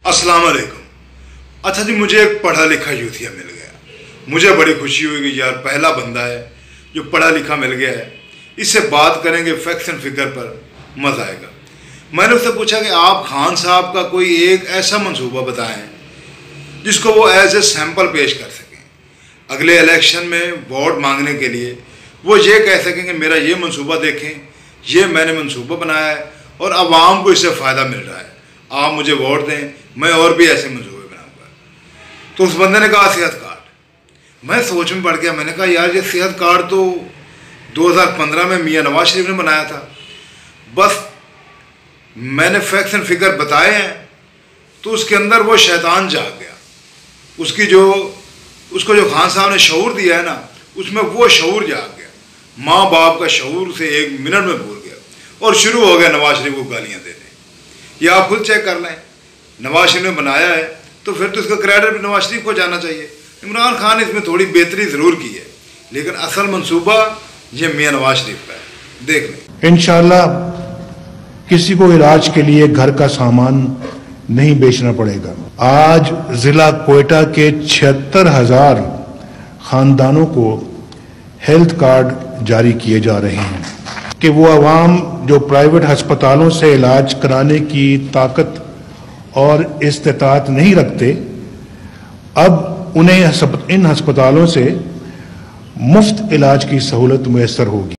अस्सलाम वालेकुम। अच्छा जी, मुझे एक पढ़ा लिखा यूथिया मिल गया। मुझे बड़ी खुशी हुई कि यार पहला बंदा है जो पढ़ा लिखा मिल गया है, इससे बात करेंगे फैक्ट्स एंड फिगर पर, मज़ा आएगा। मैंने उससे पूछा कि आप खान साहब का कोई एक ऐसा मंसूबा बताएं जिसको वो एज ए सैम्पल पेश कर सकें। अगले इलेक्शन में वोट मांगने के लिए वो ये कह सकें कि मेरा ये मंसूबा देखें, ये मैंने मंसूबा बनाया है और आवाम को इससे फ़ायदा मिल रहा है, आप मुझे वोट दें, मैं और भी ऐसे मंसूबे बनाऊंगा। तो उस बंदे ने कहा सेहत कार्ड। मैं सोच में पड़ गया, मैंने कहा यार ये सेहत कार्ड तो 2015 में मियां नवाज शरीफ ने बनाया था। बस मैंने फैक्ट्स एंड फिगर बताए हैं तो उसके अंदर वो शैतान जाग गया। उसको जो खान साहब ने शऊर दिया है ना, उसमें वो शऊर जाग गया। माँ बाप का शऊर से 1 मिनट में भूल गया और शुरू हो गया नवाज शरीफ को गालियाँ देने। ये आप खुद चेक कर लें, नवाज शरीफ ने बनाया है तो फिर तो इसका क्रेडिट नवाज शरीफ को जाना चाहिए। इमरान खान ने इसमें थोड़ी बेहतरी ज़रूर की है, लेकिन असल मंसूबा ये मियां नवाज शरीफ का है। देख लें। इंशाल्लाह किसी को इलाज के लिए घर का सामान नहीं बेचना पड़ेगा। आज जिला कोयटा के 76,000 खानदानों को हेल्थ कार्ड जारी किए जा रहे हैं कि वो अवाम जो प्राइवेट अस्पतालों से इलाज कराने की ताकत और इस्तेताअत नहीं रखते, अब उन्हें इन अस्पतालों से मुफ्त इलाज की सहूलत मुयस्सर होगी।